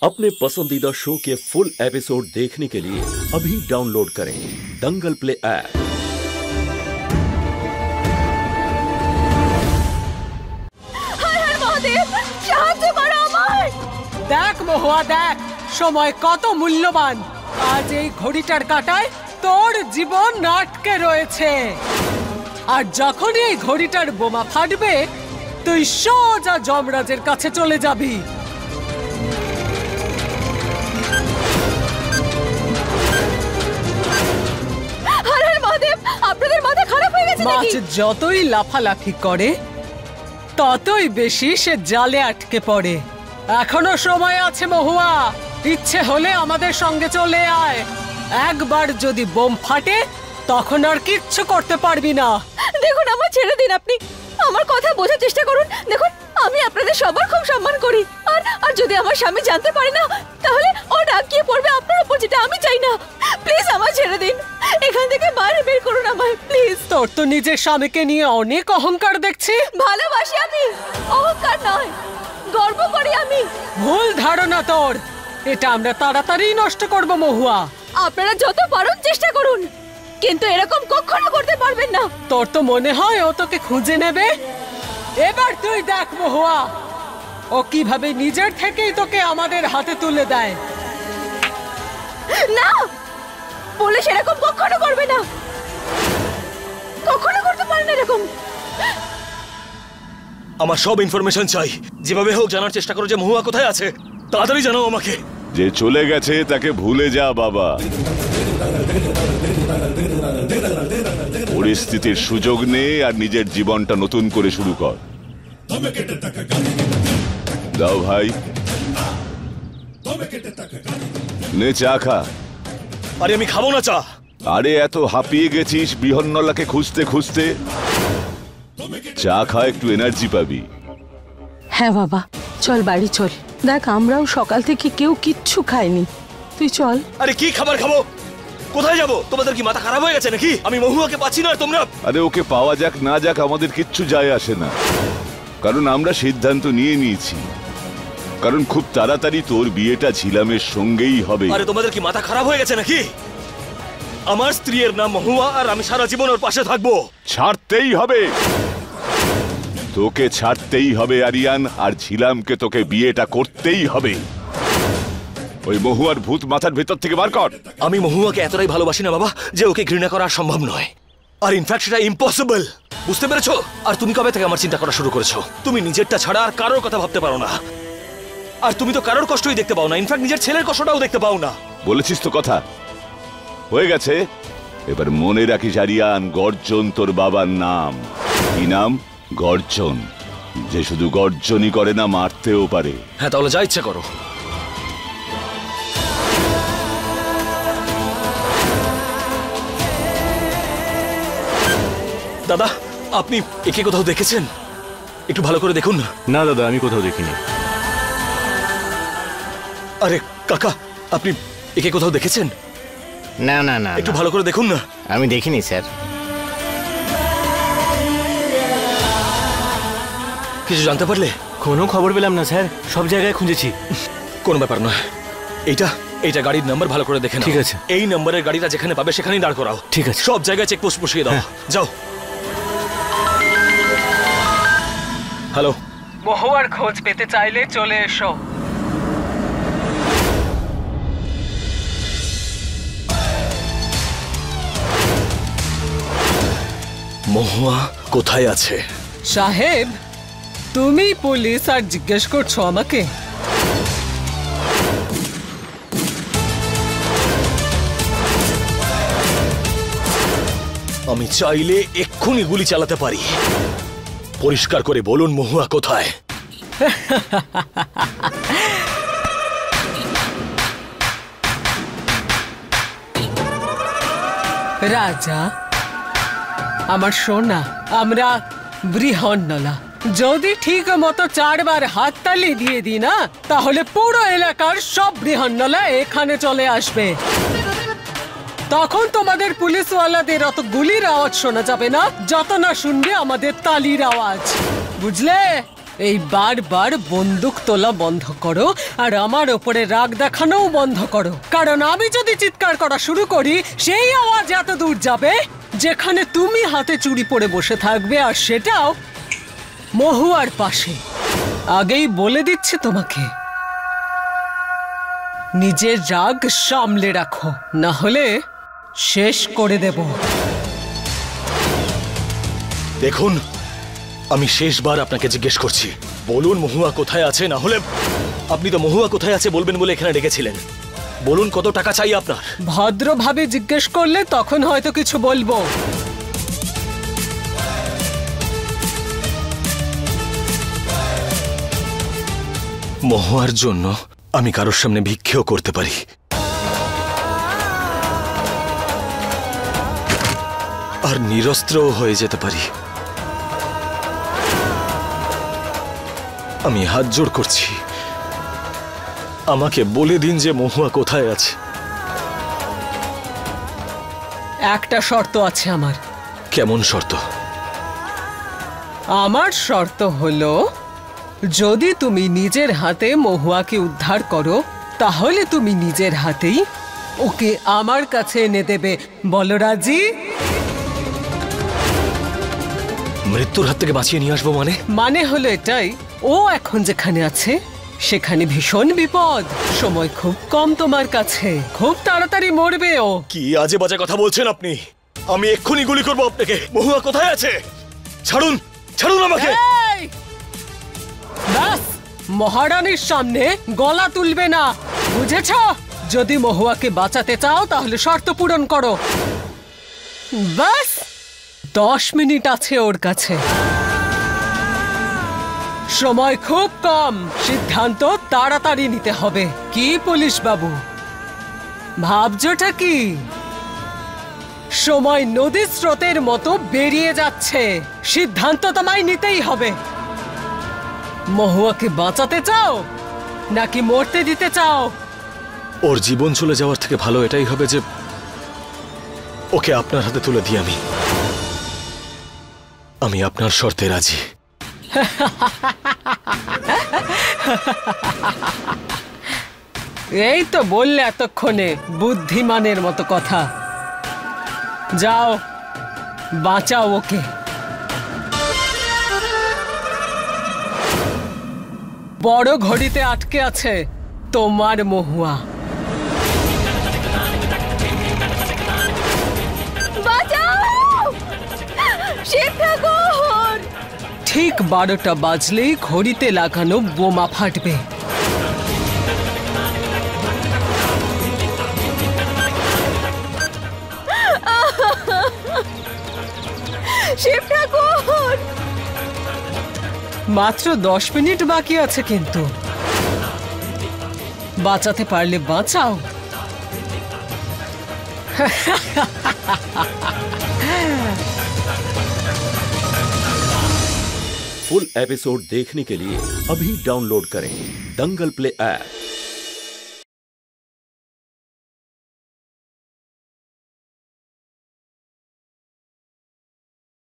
अपने पसंदीदा शो के फुल एपिसोड देखने के लिए अभी डाउनलोड करें दंगल प्ले ऐप। देख महुआ देख समय कत मूल्यवान आज এই ঘড়িটার কাঁটায় তোর জীবন আটকে রয়েছে আর যখনই এই ঘড়িটার বোমা ফাটবে তুই সোজা যমরাজের কাছে চলে যাবি। আপনাদের মাথা খারাপ হয়ে গেছে নাকি? মাছ যতই লাফালাফি করে ততই বেশি সে জালে আটকে পড়ে। এখনো সময় আছে মহুয়া, ইচ্ছে হলে আমাদের সঙ্গে চলে আয়। একবার যদি বোম ফাটে তখন আর কিচ্ছু করতে পারবি না। দেখুন আমার ছেড়ে দিন, আপনি আমার কথা বোঝার চেষ্টা করুন। দেখুন আমি আপনাদের সবার খুব সম্মান করি, আর যদি আমার স্বামী জানতে পারে না তাহলে ও রাগ গিয়ে পড়বে আপনার উপর, যেটা আমি চাই না। প্লিজ আমায় ছেড়ে দিন, এখান থেকে বাইরে বের করুন আমায় প্লিজ। তোর তো নিজের স্বামীকে নিয়ে অনেক অহংকার দেখছি। ভালোবাসি আমি, অহংকার নয়, গর্ব করি আমি। ভুল ধারণা তোর, এটা আমরা তাড়াতাড়ি নষ্ট করব মহুয়া। আপনারা যত পারেন চেষ্টা করুন, কিন্তু এরকম কখনো করতে পারবেন না। তোর তো মনে হয় ও তোকে খুঁজে নেবে। এবার তুই দেখ মহুয়া, ও কিভাবে নিজের থেকেই তোকে আমাদের হাতে তুলে দেয়। না, পুলিশ এরকম কখনো করবে না, কখনো করতে পারে না এরকম। আমার সব ইনফরমেশন চাই, যেভাবে হোক জানার চেষ্টা করো যে মহুয়া কোথায় আছে। তাড়াতাড়ি জানাও আমাকে। যে চলে গেছে তাকে ভুলে যা বাবা। পরিস্থিতির সুযোগ নে আর নিজের জীবনটা নতুন করে শুরু কর। দাও ভাই, নে চা খা। আরে আমি খাবো না চা। আরে এত হাঁপিয়ে গেছিস বৃহন্নলাকে খুঁজতে খুঁজতে, চা খা, একটু এনার্জি পাবি। হ্যাঁ বাবা চল বাড়ি চল, দেখ আমরাও সকাল থেকে কেউ কিচ্ছু খাইনি, তুই চল। আরে কি খাবার খাবো, কোথায় যাবো? তোমাদের কি মাথা খারাপ হয়ে গেছে নাকি? আমি মহুয়াকে পাচ্ছি না আর তোমরা। আরে ওকে পাওয়া যাক না যাক আমাদের কিচ্ছু যায় আসে না, কারণ আমরা সিদ্ধান্ত নিয়ে নিয়েছি, কারণ খুব তাড়াতাড়ি তোর বিয়েটা ঝিলামের সঙ্গেই হবে। আরে তোমাদের কি মাথা খারাপ হয়ে গেছে নাকি? আমার স্ত্রীর নাম মহুয়া আর আমি সারা জীবন ওর পাশে থাকবো। ছাড়তেই হবে, তোকে ছাড়তেই হবে আরিয়ান, আর ঝিলামকে তোকে বিয়েটা করতেই হবে। ওই মহুয়ার ভূত মাথার ভেতর থেকে বার কর। আমি মহুয়াকে এতটাই ভালোবাসি না বাবা যে ওকে ঘৃণা করা সম্ভব নয়, আর ইনফ্যাক্ট সেটা ইম্পসিবল। বুঝতে পেরেছো? আর তুমি কবে থেকে আমার চিন্তা করা শুরু করেছো? তুমি নিজেরটা ছাড়া আর কারোর কথা ভাবতে পারো না, আর তুমি তো কারোর কষ্টই দেখতে পাও না, ইনফ্যাক্ট নিজের ছেলের কষ্টটাও দেখতে পাও না। বলেছিস তো কথা হয়ে গেছে। এবার মনে রাখিস আরিয়ান, গর্জন তোর বাবার নাম। কি নাম? গর্জন। যে শুধু গর্জনই করে না, মারতেও পারে। হ্যাঁ তাহলে যা ইচ্ছা করো। দাদা আপনি একে কোথাও দেখেছেন? একটু ভালো করে দেখুন না। না দাদা আমি কোথাও দেখিনি। আরে কাকা আপনি একে কোথাও দেখেছেন? না না না, একটু ভালো করে দেখুন না। আমি দেখিনি স্যার। কিছু জানতে পারলে? কোনো খবর পেলাম না স্যার, সব জায়গায় খুঁজেছি। কোনো ব্যাপার নয়, এইটা গাড়ির নাম্বার ভালো করে দেখে নাও। ঠিক আছে। এই নাম্বারের গাড়িটা যেখানে পাবে সেখানেই দাঁড় করাও। ঠিক আছে। সব জায়গায় চেকপোস্ট বসিয়ে দাও। যাও। হ্যালো, মহুয়ার খোঁজ পেতে চাইলে চলে এসো। মহুয়া কোথায় আছে? সাহেব তুমি পুলিশ আর জিজ্ঞেস করছো আমাকে? আমি চাইলে এক্ষুনি গুলি চালাতে পারি। পরিষ্কার করে বলুন মহুয়া কোথায়? রাজা আমার সোনা, আমরা বৃহন্নলা যদি ঠিক মতো 4 বার হাততালি দিয়ে দিই না, তাহলে পুরো এলাকার সব বৃহন্নলা এখানে চলে আসবে। তখন তোমাদের পুলিশওয়ালাদের অত গুলির আওয়াজ শোনা যাবে না, যত না শুনবে আমাদের তালির আওয়াজ। বুঝলে? এই বারবার বন্দুক তোলা বন্ধ করো আর আমার ওপরে রাগ দেখানোও বন্ধ করো, কারণ আমি যদি চিৎকার করা শুরু করি সেই আওয়াজ এত দূর যাবে যেখানে তুমি হাতে চুড়ি পরে বসে থাকবে, আর সেটাও মহুয়ার পাশে। আগেই বলে দিচ্ছি তোমাকে, নিজের রাগ সামলে রাখো, না হলে শেষ করে দেব। দেখুন, আমি শেষবার আপনাকে জিজ্ঞেস করছি, বলুন মহুয়া কোথায় আছে, না হলে আপনি তো মহুয়া কোথায় আছে বলবেন বলে এখানে ডেকেছিলেন। বলুন কত টাকা চাই আপনার। ভদ্রভাবে জিজ্ঞেস করলে তখন হয়তো কিছু বলবো। মহুয়ার জন্য আমি কারোর সামনে ভিক্ষেও করতে পারি, আর নিরস্ত্রও হয়ে যেতে পারি। আমি হাত জোড় করছি, আমাকে বলে দিন যে মহুয়া কোথায় আছে। একটা শর্ত আছে আমার। কেমন শর্ত? আমার শর্ত হলো, যদি তুমি নিজের হাতে মহুয়াকে উদ্ধার করো তাহলে তুমি নিজের হাতেই ওকে আমার কাছে এনে দেবে। বলো রাজি? মৃত্যুর হাত থেকে বাঁচিয়ে নিয়ে আসবো মানে? মানে হলো এটাই, ও এখন যেখানে আছে সেখানে ভীষণ বিপদ, সময় খুব কম তোমার কাছে, খুব তাড়াতাড়ি মরবে ও। কি আজে বাজে কথা বলছেন আপনি? আমি এক্ষুনি গুলি করবো আপনাকে। মহুয়া কোথায় আছে? ছাড়ুন, ছাড়ুন আমাকে। এই! ব্যাস, মহারানীর সামনে গলা তুলবে না, বুঝেছ? যদি মহুয়াকে বাঁচাতে চাও তাহলে শর্ত পূরণ করো। ব্যাস 10 মিনিট আছে ওর কাছে, সময় খুব কম, সিদ্ধান্ত তাড়াতাড়ি নিতে হবে। কি পুলিশ বাবু, ভাবছোটা কি? সময় নদীর স্রোতের মতো বেরিয়ে যাচ্ছে, সিদ্ধান্ত তোমায় নিতেই হবে। মহুয়াকে বাঁচাতে চাও নাকি মরতে দিতে চাও? ওর জীবন চলে যাওয়ার থেকে ভালো এটাই হবে যে ওকে আপনার হাতে তুলে দিই। আমি আপনার শর্তে রাজি। এই তো বললে এতক্ষণে বুদ্ধিমানের মতো কথা। যাও, বাঁচাও ওকে। বড় ঘড়িতে আটকে আছে তোমার মহুয়া। বাঁচাও! শিব ঠাকুর! ঠিক 12টা বাজলেই ঘড়িতে লাগানো বোমা ফাটবে। শিব ঠাকুর! মাত্র 10 মিনিট বাকি আছে, কিন্তু বাঁচাতে পারলে বাঁচাও। फुल एपिसोड देखने के लिए अभी डाउनलोड करें दंगल प्ले ऐप।